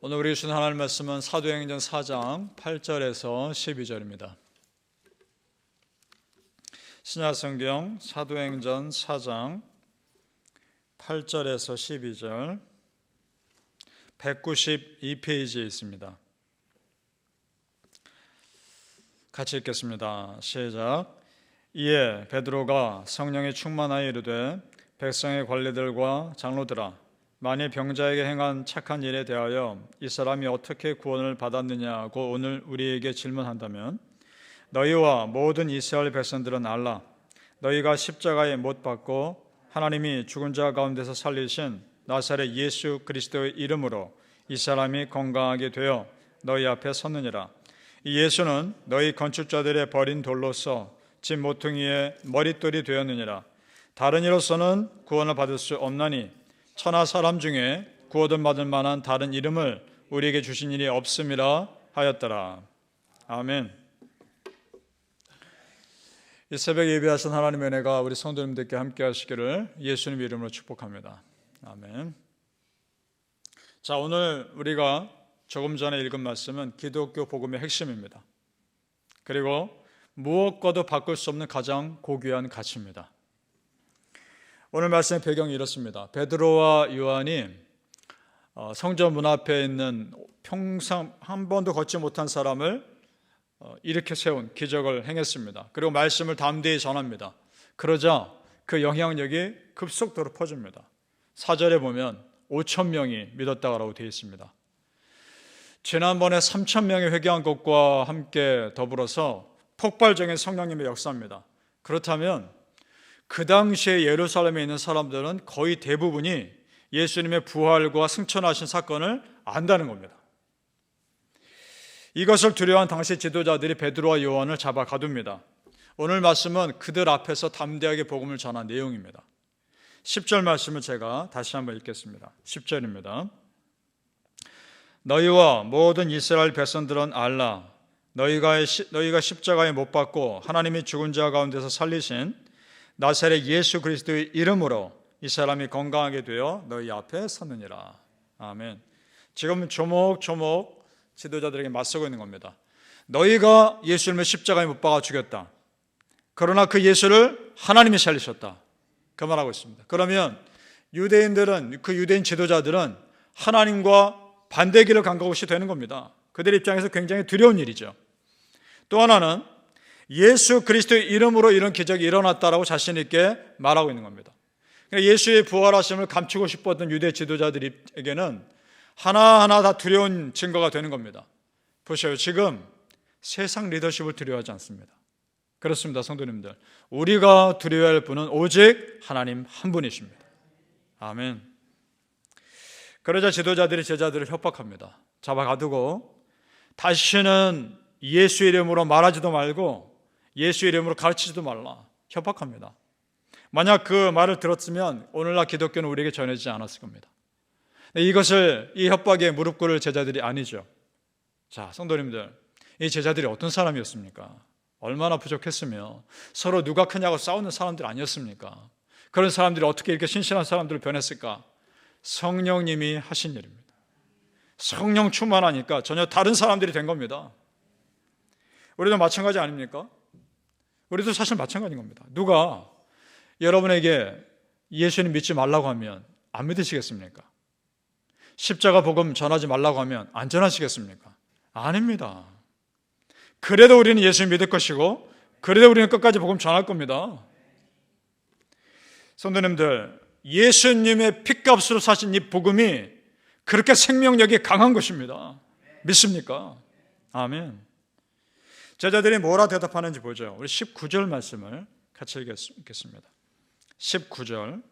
오늘 우리 주신 하나님 말씀은 사도행전 4장 8절에서 12절입니다. 신약성경 사도행전 4장 8절에서 12절 192페이지에 있습니다. 같이 읽겠습니다. 시작. 이에 베드로가 성령에 충만하여 이르되 백성의 관리들과 장로들아, 만일 병자에게 행한 착한 일에 대하여 이 사람이 어떻게 구원을 받았느냐고 오늘 우리에게 질문한다면 너희와 모든 이스라엘 백성들은 알라. 너희가 십자가에 못 박고 하나님이 죽은 자 가운데서 살리신 나사렛 예수 그리스도의 이름으로 이 사람이 건강하게 되어 너희 앞에 섰느니라. 이 예수는 너희 건축자들의 버린 돌로서 집 모퉁이의 머릿돌이 되었느니라. 다른 이로서는 구원을 받을 수 없나니 천하 사람 중에 구원을 받을 만한 다른 이름을 우리에게 주신 일이 없음이라 하였더라. 아멘. 이 새벽 예배하신 하나님의 은혜가 우리 성도님들께 함께 하시기를 예수님 이름으로 축복합니다. 아멘. 자, 오늘 우리가 조금 전에 읽은 말씀은 기독교 복음의 핵심입니다. 그리고 무엇과도 바꿀 수 없는 가장 고귀한 가치입니다. 오늘 말씀의 배경이 이렇습니다. 베드로와 요한이 성전 문 앞에 있는 평생 한 번도 걷지 못한 사람을 일으켜 세운 기적을 행했습니다. 그리고 말씀을 담대히 전합니다. 그러자 그 영향력이 급속도로 퍼집니다. 4절에 보면 5천 명이 믿었다고 되어 있습니다. 지난번에 3천 명이 회개한 것과 함께 더불어서 폭발적인 성령님의 역사입니다. 그렇다면 그 당시에 예루살렘에 있는 사람들은 거의 대부분이 예수님의 부활과 승천하신 사건을 안다는 겁니다. 이것을 두려워한 당시 지도자들이 베드로와 요한을 잡아 가둡니다. 오늘 말씀은 그들 앞에서 담대하게 복음을 전한 내용입니다. 10절 말씀을 제가 다시 한번 읽겠습니다. 10절입니다. 너희와 모든 이스라엘 백성들은 알라. 너희가 십자가에 못 박고 하나님이 죽은 자 가운데서 살리신 나사렛 예수 그리스도의 이름으로 이 사람이 건강하게 되어 너희 앞에 섰느니라. 아멘. 지금 조목조목 지도자들에게 맞서고 있는 겁니다. 너희가 예수님을 십자가에 못 박아 죽였다. 그러나 그 예수를 하나님이 살리셨다. 그 말하고 있습니다. 그러면 유대인들은, 그 유대인 지도자들은 하나님과 반대 길을 간 것이 되는 겁니다. 그들 입장에서 굉장히 두려운 일이죠. 또 하나는 예수 그리스도의 이름으로 이런 기적이 일어났다라고 자신 있게 말하고 있는 겁니다. 예수의 부활하심을 감추고 싶었던 유대 지도자들에게는 하나하나 다 두려운 증거가 되는 겁니다. 보세요. 지금 세상 리더십을 두려워하지 않습니다. 그렇습니다. 성도님들. 우리가 두려워할 분은 오직 하나님 한 분이십니다. 아멘. 그러자 지도자들이 제자들을 협박합니다. 잡아 가두고 다시는 예수 이름으로 말하지도 말고 예수 이름으로 가르치지도 말라. 협박합니다. 만약 그 말을 들었으면 오늘날 기독교는 우리에게 전해지지 않았을 겁니다. 이 협박에 무릎 꿇을 제자들이 아니죠. 자, 성도님들, 이 제자들이 어떤 사람이었습니까? 얼마나 부족했으며 서로 누가 크냐고 싸우는 사람들 아니었습니까? 그런 사람들이 어떻게 이렇게 신실한 사람들을 변했을까? 성령님이 하신 일입니다. 성령 충만하니까 전혀 다른 사람들이 된 겁니다. 우리도 마찬가지 아닙니까? 우리도 사실 마찬가지인 겁니다. 누가 여러분에게 예수님 믿지 말라고 하면 안 믿으시겠습니까? 십자가 복음 전하지 말라고 하면 안 전하시겠습니까? 아닙니다. 그래도 우리는 예수님 믿을 것이고 그래도 우리는 끝까지 복음 전할 겁니다. 성도님들, 예수님의 핏값으로 사신 이 복음이 그렇게 생명력이 강한 것입니다. 믿습니까? 아멘. 제자들이 뭐라 대답하는지 보죠. 우리 19절 말씀을 같이 읽겠습니다. 19절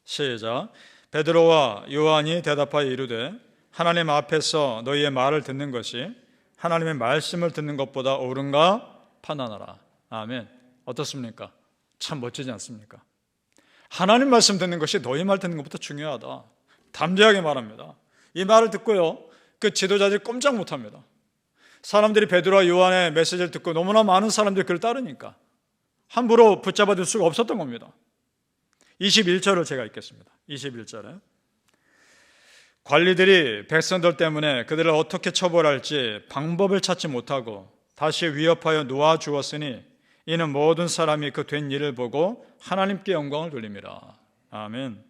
시작. 베드로와 요한이 대답하여 이르되 하나님 앞에서 너희의 말을 듣는 것이 하나님의 말씀을 듣는 것보다 옳은가 판단하라. 아멘. 어떻습니까? 참 멋지지 않습니까? 하나님 말씀 듣는 것이 너희 말 듣는 것보다 중요하다. 담대하게 말합니다. 이 말을 듣고요, 그 지도자들이 꼼짝 못합니다. 사람들이 베드로와 요한의 메시지를 듣고 너무나 많은 사람들이 그를 따르니까 함부로 붙잡아둘 수가 없었던 겁니다. 21절을 제가 읽겠습니다. 21절에 관리들이 백성들 때문에 그들을 어떻게 처벌할지 방법을 찾지 못하고 다시 위협하여 놓아주었으니 이는 모든 사람이 그 된 일을 보고 하나님께 영광을 돌립니다. 아멘.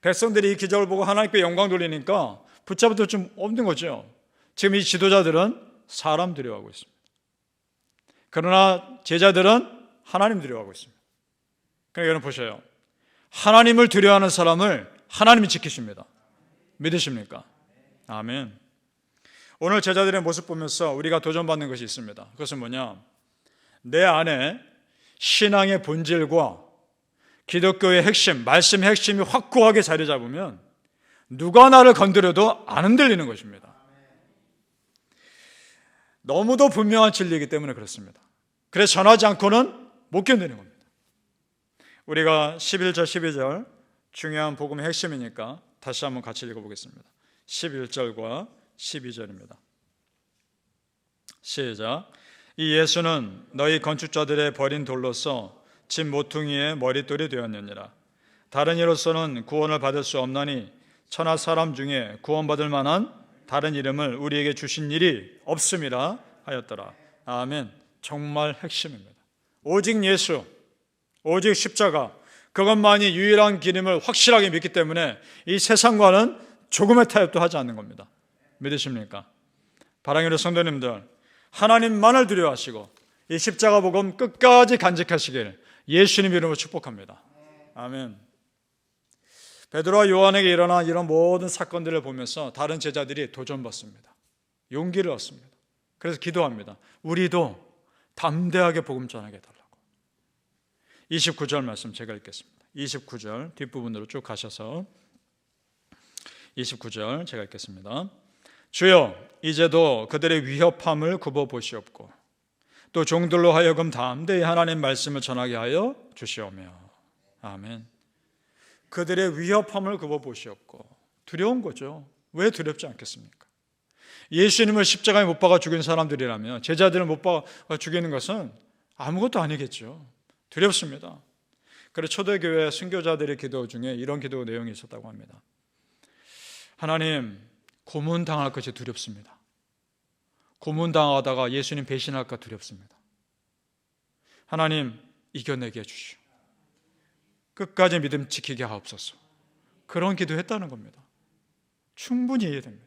백성들이 이 기적을 보고 하나님께 영광 돌리니까 붙잡아도 좀 없는 거죠. 지금 이 지도자들은 사람 두려워하고 있습니다. 그러나 제자들은 하나님 두려워하고 있습니다. 그러니까 여러분 보셔요. 하나님을 두려워하는 사람을 하나님이 지키십니다. 믿으십니까? 아멘. 오늘 제자들의 모습 보면서 우리가 도전받는 것이 있습니다. 그것은 뭐냐? 내 안에 신앙의 본질과 기독교의 핵심, 말씀의 핵심이 확고하게 자리 잡으면 누가 나를 건드려도 안 흔들리는 것입니다. 너무도 분명한 진리이기 때문에 그렇습니다. 그래서 전하지 않고는 못 견디는 겁니다. 우리가 11절, 12절 중요한 복음의 핵심이니까 다시 한번 같이 읽어보겠습니다. 11절과 12절입니다. 시작. 이 예수는 너희 건축자들의 버린 돌로서 집 모퉁이의 머릿돌이 되었느니라. 다른 이로서는 구원을 받을 수 없나니 천하 사람 중에 구원받을 만한 다른 이름을 우리에게 주신 일이 없음이라 하였더라. 아멘. 정말 핵심입니다. 오직 예수, 오직 십자가, 그것만이 유일한 기름을 확실하게 믿기 때문에 이 세상과는 조금의 타협도 하지 않는 겁니다. 믿으십니까? 사랑하는 성도님들, 하나님만을 두려워하시고 이 십자가 복음 끝까지 간직하시길 예수님 이름으로 축복합니다. 아멘. 베드로와 요한에게 일어난 이런 모든 사건들을 보면서 다른 제자들이 도전받습니다. 용기를 얻습니다. 그래서 기도합니다. 우리도 담대하게 복음 전하게 해달라고. 29절 말씀 제가 읽겠습니다. 29절 뒷부분으로 쭉 가셔서 29절 제가 읽겠습니다. 주여 이제도 그들의 위협함을 굽어보시옵고 또 종들로 하여금 담대히 하나님 말씀을 전하게 하여 주시오며. 아멘. 그들의 위협함을 굽어보시옵고. 두려운 거죠. 왜 두렵지 않겠습니까? 예수님을 십자가에 못 박아 죽인 사람들이라면, 제자들을 못 박아 죽이는 것은 아무것도 아니겠죠. 두렵습니다. 그래서 초대교회 순교자들의 기도 중에 이런 기도 내용이 있었다고 합니다. 하나님, 고문당할 것이 두렵습니다. 고문당하다가 예수님 배신할까 두렵습니다. 하나님, 이겨내게 해주시오. 끝까지 믿음 지키게 하옵소서. 그런 기도했다는 겁니다. 충분히 이해됩니다.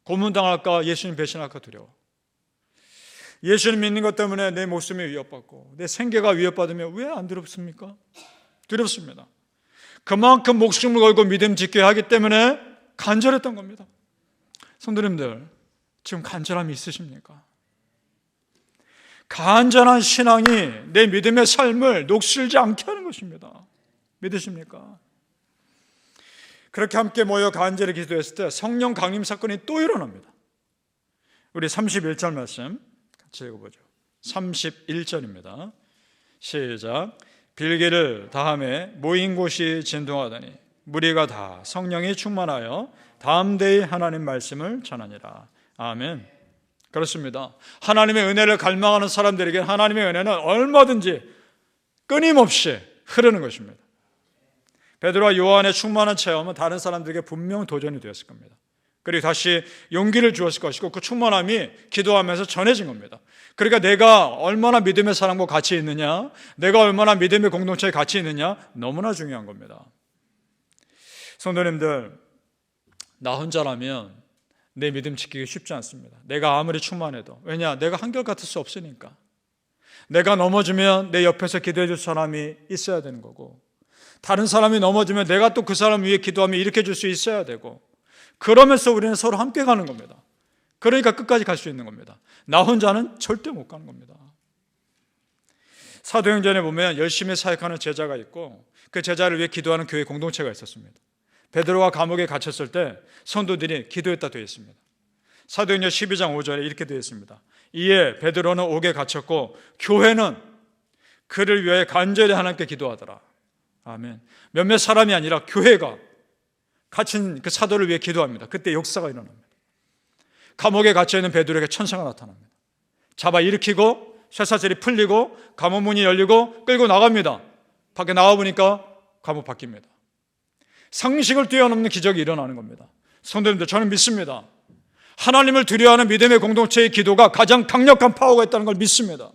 고문당할까, 예수님 배신할까 두려워. 예수님 믿는 것 때문에 내 목숨이 위협받고 내 생계가 위협받으면 왜 안 두렵습니까? 두렵습니다. 그만큼 목숨을 걸고 믿음 지켜야 하기 때문에 간절했던 겁니다. 성도님들, 지금 간절함이 있으십니까? 간절한 신앙이 내 믿음의 삶을 녹슬지 않게 하는 것입니다. 믿으십니까? 그렇게 함께 모여 간절히 기도했을 때 성령 강림 사건이 또 일어납니다. 우리 31절 말씀 같이 읽어보죠. 31절입니다. 시작. 빌기를 다함에 모인 곳이 진동하더니 무리가 다 성령이 충만하여 담대히 하나님 말씀을 전하니라. 아멘. 그렇습니다. 하나님의 은혜를 갈망하는 사람들에게 하나님의 은혜는 얼마든지 끊임없이 흐르는 것입니다. 베드로와 요한의 충만한 체험은 다른 사람들에게 분명 도전이 되었을 겁니다. 그리고 다시 용기를 주었을 것이고 그 충만함이 기도하면서 전해진 겁니다. 그러니까 내가 얼마나 믿음의 사람과 같이 있느냐, 내가 얼마나 믿음의 공동체에 같이 있느냐, 너무나 중요한 겁니다. 성도님들, 나 혼자라면 내 믿음 지키기 쉽지 않습니다. 내가 아무리 충만해도. 왜냐? 내가 한결같을 수 없으니까. 내가 넘어지면 내 옆에서 기도해 줄 사람이 있어야 되는 거고, 다른 사람이 넘어지면 내가 또 그 사람 위해 기도하며 일으켜 줄 수 있어야 되고, 그러면서 우리는 서로 함께 가는 겁니다. 그러니까 끝까지 갈 수 있는 겁니다. 나 혼자는 절대 못 가는 겁니다. 사도행전에 보면 열심히 사역하는 제자가 있고 그 제자를 위해 기도하는 교회 공동체가 있었습니다. 베드로가 감옥에 갇혔을 때 성도들이 기도했다 되어 있습니다. 사도행전 12장 5절에 이렇게 되어 있습니다. 이에 베드로는 옥에 갇혔고 교회는 그를 위해 간절히 하나님께 기도하더라. 아멘. 몇몇 사람이 아니라 교회가 갇힌 그 사도를 위해 기도합니다. 그때 역사가 일어납니다. 감옥에 갇혀있는 베드로에게 천사가 나타납니다. 잡아 일으키고 쇠사슬이 풀리고 감옥 문이 열리고 끌고 나갑니다. 밖에 나와보니까 감옥 바뀝니다. 상식을 뛰어넘는 기적이 일어나는 겁니다. 성도님들, 저는 믿습니다. 하나님을 두려워하는 믿음의 공동체의 기도가 가장 강력한 파워가 있다는 걸 믿습니다.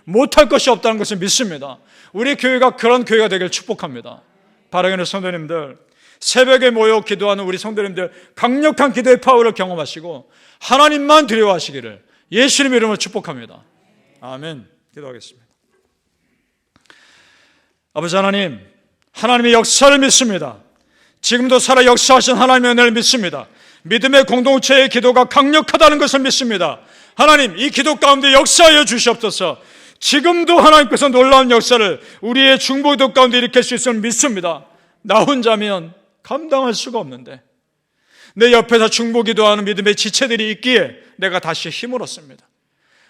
못할 것이 없다는 것을 믿습니다. 우리 교회가 그런 교회가 되길 축복합니다. 바라기는 성도님들, 새벽에 모여 기도하는 우리 성도님들 강력한 기도의 파워를 경험하시고 하나님만 두려워하시기를 예수님 이름으로 축복합니다. 아멘. 기도하겠습니다. 아버지 하나님, 하나님의 역사를 믿습니다. 지금도 살아 역사하신 하나님의 은혜를 믿습니다. 믿음의 공동체의 기도가 강력하다는 것을 믿습니다. 하나님, 이 기도 가운데 역사하여 주시옵소서. 지금도 하나님께서 놀라운 역사를 우리의 중보기도 가운데 일으킬 수 있음을 믿습니다. 나 혼자면 감당할 수가 없는데 내 옆에서 중보기도하는 믿음의 지체들이 있기에 내가 다시 힘을 얻습니다.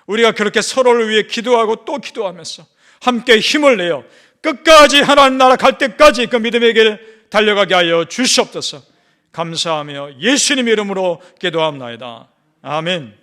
우리가 그렇게 서로를 위해 기도하고 또 기도하면서 함께 힘을 내어 끝까지 하나님 나라 갈 때까지 그 믿음의 길 달려가게 하여 주시옵소서. 감사하며 예수님 이름으로 기도합나이다. 아멘.